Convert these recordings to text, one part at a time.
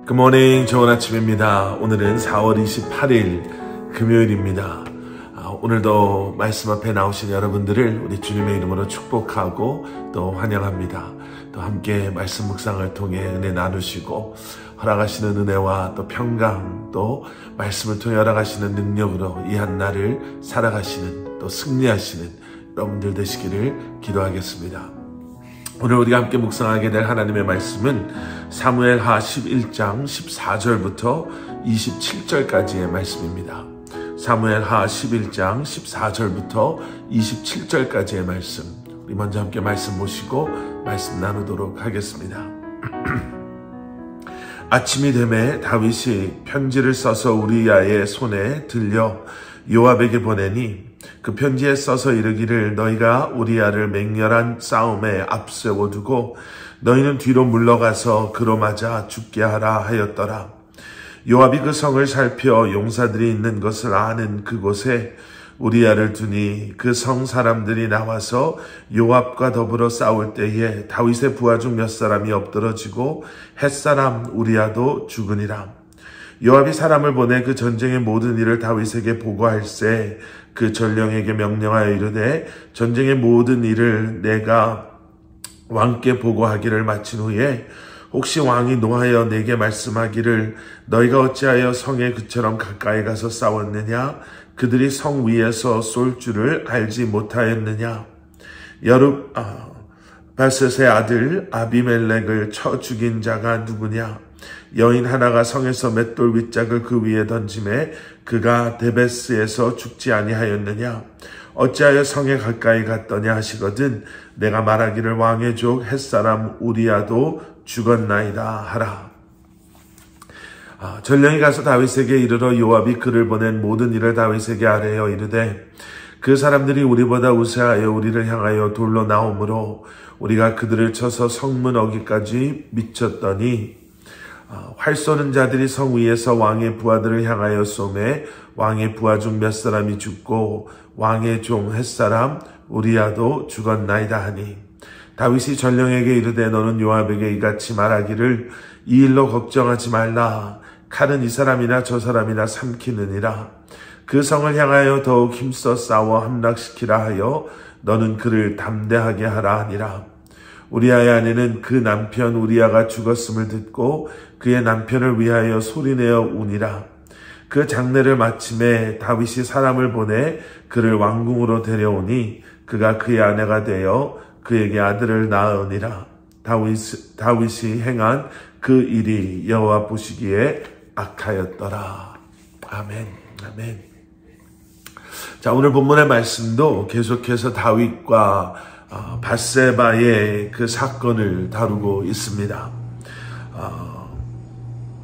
굿모닝, 좋은 아침입니다. 오늘은 4월 28일 금요일입니다. 오늘도 말씀 앞에 나오신 여러분들을 우리 주님의 이름으로 축복하고 또 환영합니다. 또 함께 말씀 묵상을 통해 은혜 나누시고 허락하시는 은혜와 또 평강, 또 말씀을 통해 허락하시는 능력으로 이 한 날을 살아가시는, 또 승리하시는 여러분들 되시기를 기도하겠습니다. 오늘 우리가 함께 묵상하게 될 하나님의 말씀은 사무엘하 11장 14절부터 27절까지의 말씀입니다. 사무엘하 11장 14절부터 27절까지의 말씀, 우리 먼저 함께 말씀 보시고 말씀 나누도록 하겠습니다. 아침이 되매 다윗이 편지를 써서 우리야의 손에 들려 요압에게 보내니 그 편지에 써서 이르기를 너희가 우리야를 맹렬한 싸움에 앞세워 두고 너희는 뒤로 물러가서 그로 맞아 죽게 하라 하였더라. 요압이 그 성을 살펴 용사들이 있는 것을 아는 그곳에 우리야를 두니 그 성 사람들이 나와서 요압과 더불어 싸울 때에 다윗의 부하 중 몇 사람이 엎드러지고 햇사람 우리야도 죽으니라. 요압이 사람을 보내 그 전쟁의 모든 일을 다윗에게 보고할세 그 전령에게 명령하여 이르되 전쟁의 모든 일을 내가 왕께 보고하기를 마친 후에 혹시 왕이 노하여 내게 말씀하기를 너희가 어찌하여 성에 그처럼 가까이 가서 싸웠느냐? 그들이 성 위에서 쏠 줄을 알지 못하였느냐? 여룹바셋의 아들 아비멜렉을 쳐 죽인 자가 누구냐? 여인 하나가 성에서 맷돌 윗짝을 그 위에 던짐에 그가 데베스에서 죽지 아니하였느냐? 어찌하여 성에 가까이 갔더냐 하시거든 내가 말하기를 왕의 족 햇사람 우리야도 죽었나이다 하라. 전령이 가서 다윗에게 이르러 요압이 그를 보낸 모든 일을 다윗에게 아뢰어 이르되 그 사람들이 우리보다 우세하여 우리를 향하여 돌로 나오므로 우리가 그들을 쳐서 성문 어기까지 미쳤더니 활 쏘는 자들이 성 위에서 왕의 부하들을 향하여 쏘매 왕의 부하 중 몇 사람이 죽고 왕의 종 햇사람 우리야도 죽었나이다 하니 다윗이 전령에게 이르되 너는 요압에게 이같이 말하기를 이 일로 걱정하지 말라. 칼은 이 사람이나 저 사람이나 삼키느니라. 그 성을 향하여 더욱 힘써 싸워 함락시키라 하여 너는 그를 담대하게 하라 하니라. 우리야의 아내는 그 남편 우리야가 죽었음을 듣고 그의 남편을 위하여 소리내어 우니라. 그 장례를 마침에 다윗이 사람을 보내 그를 왕궁으로 데려오니 그가 그의 아내가 되어 그에게 아들을 낳으니라. 다윗이 행한 그 일이 여호와 보시기에 악하였더라. 아멘. 아멘. 자, 오늘 본문의 말씀도 계속해서 다윗과 밧세바의 그 사건을 다루고 있습니다.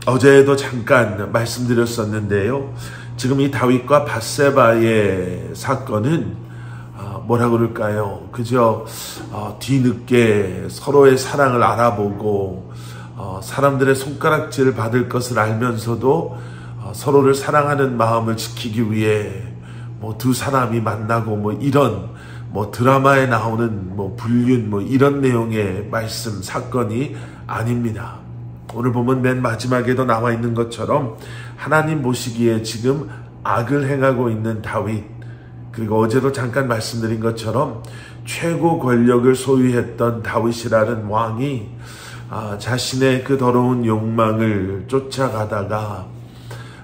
어제도 잠깐 말씀드렸었는데요. 지금 이 다윗과 밧세바의 사건은 뭐라 그럴까요? 그저 뒤늦게 서로의 사랑을 알아보고 사람들의 손가락질을 받을 것을 알면서도 서로를 사랑하는 마음을 지키기 위해 두 사람이 만나고 이런 드라마에 나오는 불륜 이런 내용의 말씀 사건이 아닙니다. 오늘 보면 맨 마지막에도 나와 있는 것처럼 하나님 보시기에 지금 악을 행하고 있는 다윗, 그리고 어제도 잠깐 말씀드린 것처럼 최고 권력을 소유했던 다윗이라는 왕이 자신의 그 더러운 욕망을 쫓아가다가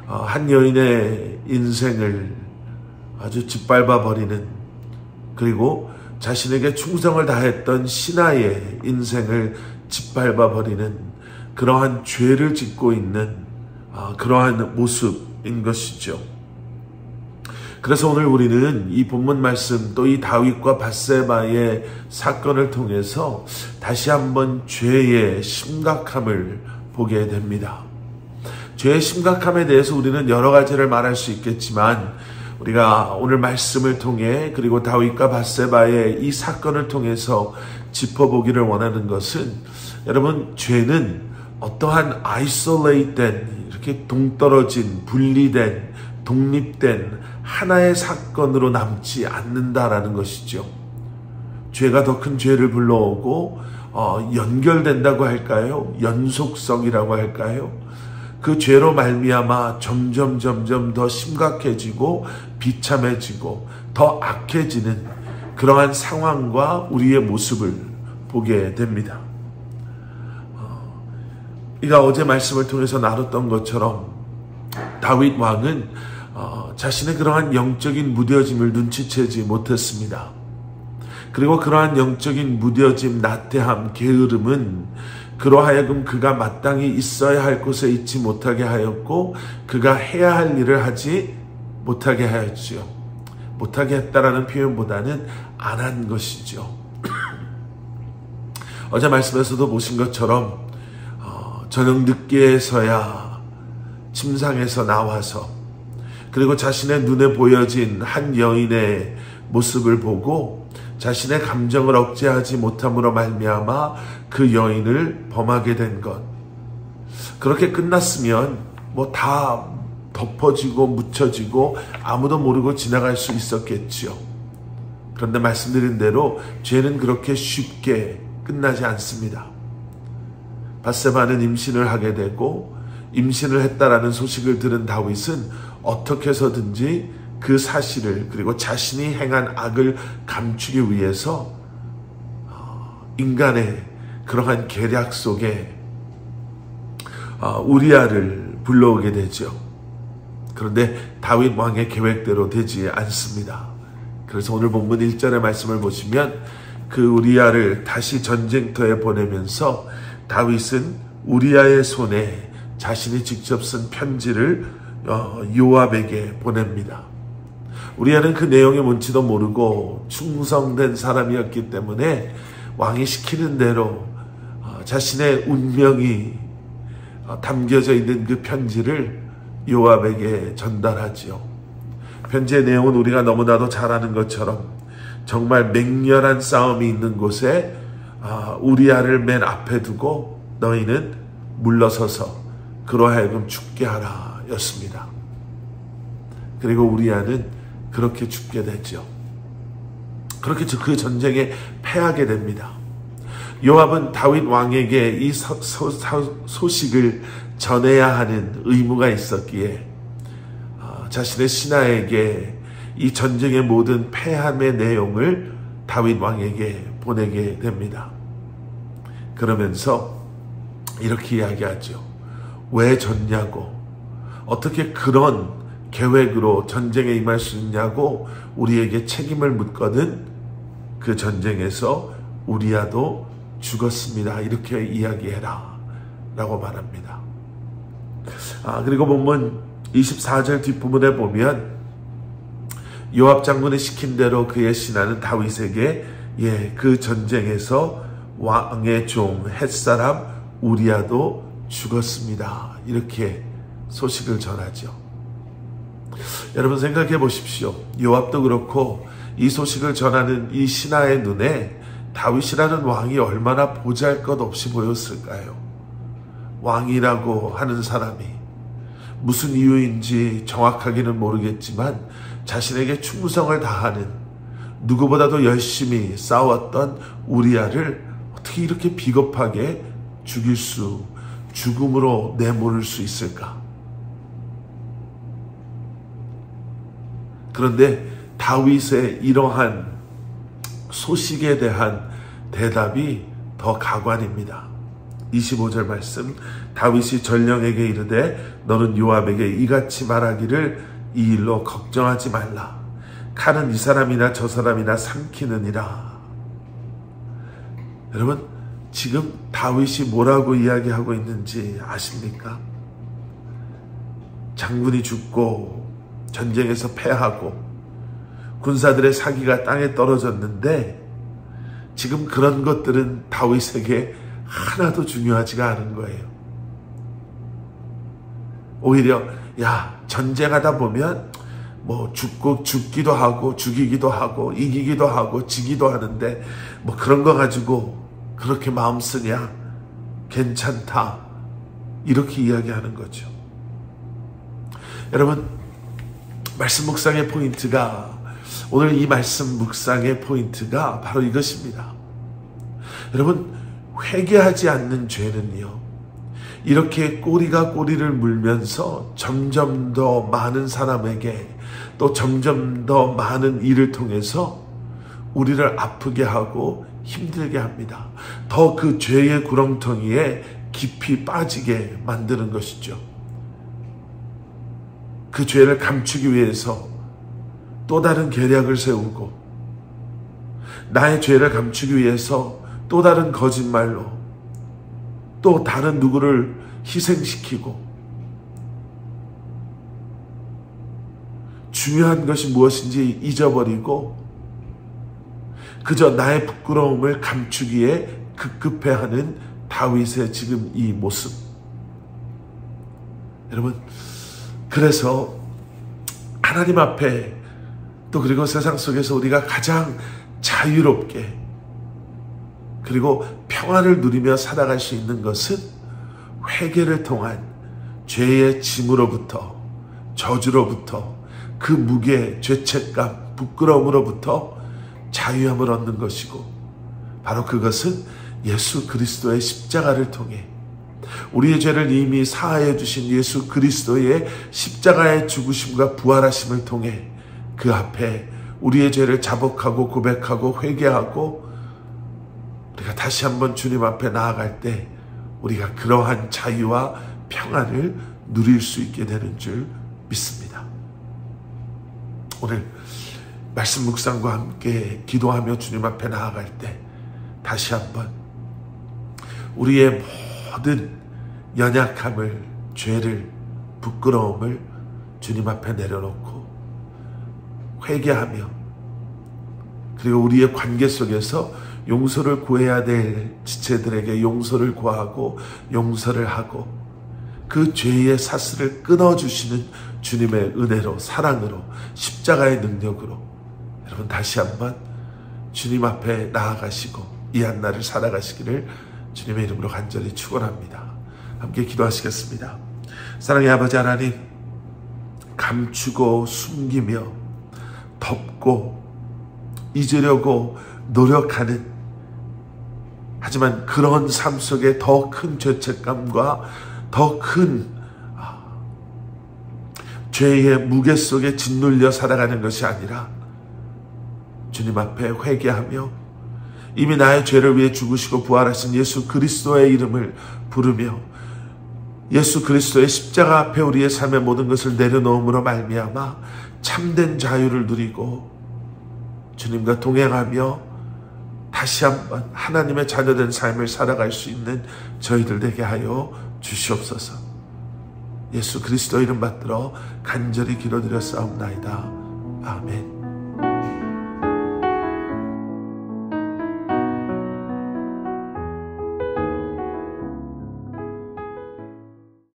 한 여인의 인생을 아주 짓밟아 버리는, 그리고 자신에게 충성을 다했던 신하의 인생을 짓밟아 버리는 그러한 죄를 짓고 있는 그러한 모습인 것이죠. 그래서 오늘 우리는 이 본문 말씀 또 이 다윗과 밧세바의 사건을 통해서 다시 한번 죄의 심각함을 보게 됩니다. 죄의 심각함에 대해서 우리는 여러 가지를 말할 수 있겠지만 우리가 오늘 말씀을 통해 그리고 다윗과 밧세바의 이 사건을 통해서 짚어보기를 원하는 것은, 여러분, 죄는 어떠한 아이솔레이트된, 이렇게 동떨어진, 분리된, 독립된 하나의 사건으로 남지 않는다라는 것이죠. 죄가 더 큰 죄를 불러오고 연결된다고 할까요? 연속성이라고 할까요? 그 죄로 말미암아 점점 더 심각해지고 비참해지고 더 악해지는 그러한 상황과 우리의 모습을 보게 됩니다. 우리가 어제 말씀을 통해서 나눴던 것처럼 다윗 왕은 자신의 그러한 영적인 무뎌짐을 눈치채지 못했습니다. 그리고 그러한 영적인 무뎌짐, 나태함, 게으름은 그로 하여금 그가 마땅히 있어야 할 곳에 있지 못하게 하였고 그가 해야 할 일을 하지 못하게 하였지요. 못하게 했다라는 표현보다는 안 한 것이죠. 어제 말씀에서도 보신 것처럼 저녁 늦게서야 침상에서 나와서 그리고 자신의 눈에 보여진 한 여인의 모습을 보고 자신의 감정을 억제하지 못함으로 말미암아 그 여인을 범하게 된 것. 그렇게 끝났으면 뭐 다 덮어지고 묻혀지고 아무도 모르고 지나갈 수 있었겠지요. 그런데 말씀드린 대로 죄는 그렇게 쉽게 끝나지 않습니다. 밧세바는 임신을 하게 되고 임신을 했다라는 소식을 들은 다윗은 어떻게 해서든지 그 사실을 그리고 자신이 행한 악을 감추기 위해서 인간의 그러한 계략 속에 우리아를 불러오게 되죠. 그런데 다윗 왕의 계획대로 되지 않습니다. 그래서 오늘 본문 1절의 말씀을 보시면 그 우리아를 다시 전쟁터에 보내면서 다윗은 우리아의 손에 자신이 직접 쓴 편지를 요압에게 보냅니다. 우리아는 그 내용이 뭔지도 모르고 충성된 사람이었기 때문에 왕이 시키는 대로 자신의 운명이 담겨져 있는 그 편지를 요압에게 전달하지요. 편지의 내용은 우리가 너무나도 잘 아는 것처럼 정말 맹렬한 싸움이 있는 곳에 우리아를 맨 앞에 두고 너희는 물러서서 그로 하여금 죽게 하라 였습니다. 그리고 우리아는 그렇게 죽게 됐죠. 그렇게 그 전쟁에 패하게 됩니다. 요압은 다윗 왕에게 이 소식을 전해야 하는 의무가 있었기에 자신의 신하에게 이 전쟁의 모든 패함의 내용을 다윗 왕에게 보내게 됩니다. 그러면서 이렇게 이야기하죠. 왜 졌냐고, 어떻게 그런 계획으로 전쟁에 임할 수 있냐고 우리에게 책임을 묻거든 그 전쟁에서 우리아도 죽었습니다. 이렇게 이야기해라 라고 말합니다. 그리고 본문 24절 뒷부분에 보면 요압 장군이 시킨 대로 그의 신하는 다윗에게 그 전쟁에서 왕의 종 햇사람 우리아도 죽었습니다. 이렇게 소식을 전하죠. 여러분 생각해 보십시오. 요압도 그렇고 이 소식을 전하는 이 신하의 눈에 다윗이라는 왕이 얼마나 보잘것없이 보였을까요? 왕이라고 하는 사람이 무슨 이유인지 정확하게는 모르겠지만 자신에게 충성을 다하는 누구보다도 열심히 싸웠던 우리아를 어떻게 이렇게 비겁하게 죽음으로 내모를 수 있을까? 그런데 다윗의 이러한 소식에 대한 대답이 더 가관입니다. 25절 말씀, 다윗이 전령에게 이르되 너는 요압에게 이같이 말하기를 이 일로 걱정하지 말라. 칼은 이 사람이나 저 사람이나 삼키느니라. 여러분 지금 다윗이 뭐라고 이야기하고 있는지 아십니까? 장군이 죽고 전쟁에서 패하고 군사들의 사기가 땅에 떨어졌는데 지금 그런 것들은 다윗에게 하나도 중요하지가 않은 거예요. 오히려 전쟁하다 보면 뭐 죽기도 하고 죽이기도 하고 이기기도 하고 지기도 하는데 뭐 그런 거 가지고 그렇게 마음 쓰냐? 괜찮다. 이렇게 이야기하는 거죠. 여러분 말씀 묵상의 포인트가 오늘 이 말씀 묵상의 포인트가 바로 이것입니다. 여러분 회개하지 않는 죄는요 이렇게 꼬리가 꼬리를 물면서 점점 더 많은 사람에게 또 점점 더 많은 일을 통해서 우리를 아프게 하고 힘들게 합니다. 더 그 죄의 구렁텅이에 깊이 빠지게 만드는 것이죠. 그 죄를 감추기 위해서 또 다른 계략을 세우고, 나의 죄를 감추기 위해서 또 다른 거짓말로 또 다른 누구를 희생시키고, 중요한 것이 무엇인지 잊어버리고 그저 나의 부끄러움을 감추기에 급급해하는 다윗의 지금 이 모습. 여러분, 그래서 하나님 앞에 또 그리고 세상 속에서 우리가 가장 자유롭게 그리고 평안을 누리며 살아갈 수 있는 것은 회개를 통한 죄의 짐으로부터, 저주로부터, 그 무게, 죄책감, 부끄러움으로부터 자유함을 얻는 것이고, 바로 그것은 예수 그리스도의 십자가를 통해 우리의 죄를 이미 사하여 주신 예수 그리스도의 십자가의 죽으심과 부활하심을 통해 그 앞에 우리의 죄를 자복하고 고백하고 회개하고 우리가 다시 한번 주님 앞에 나아갈 때 우리가 그러한 자유와 평안을 누릴 수 있게 되는 줄 믿습니다. 오늘 말씀 묵상과 함께 기도하며 주님 앞에 나아갈 때 다시 한번 우리의 모든 연약함을, 죄를, 부끄러움을 주님 앞에 내려놓고 회개하며, 그리고 우리의 관계 속에서 용서를 구해야 될 지체들에게 용서를 구하고 용서를 하고, 그 죄의 사슬을 끊어주시는 주님의 은혜로, 사랑으로, 십자가의 능력으로 여러분 다시 한번 주님 앞에 나아가시고 이 한날을 살아가시기를 주님의 이름으로 간절히 축원합니다. 함께 기도하시겠습니다. 사랑의 아버지 하나님, 감추고 숨기며 덮고 잊으려고 노력하는, 하지만 그런 삶 속에 더 큰 죄책감과 더 큰 죄의 무게 속에 짓눌려 살아가는 것이 아니라 주님 앞에 회개하며 이미 나의 죄를 위해 죽으시고 부활하신 예수 그리스도의 이름을 부르며 예수 그리스도의 십자가 앞에 우리의 삶의 모든 것을 내려놓음으로 말미암아 참된 자유를 누리고 주님과 동행하며 다시 한번 하나님의 자녀된 삶을 살아갈 수 있는 저희들 되게 하여 주시옵소서. 예수 그리스도 이름 받들어 간절히 기도드렸사옵나이다. 아멘.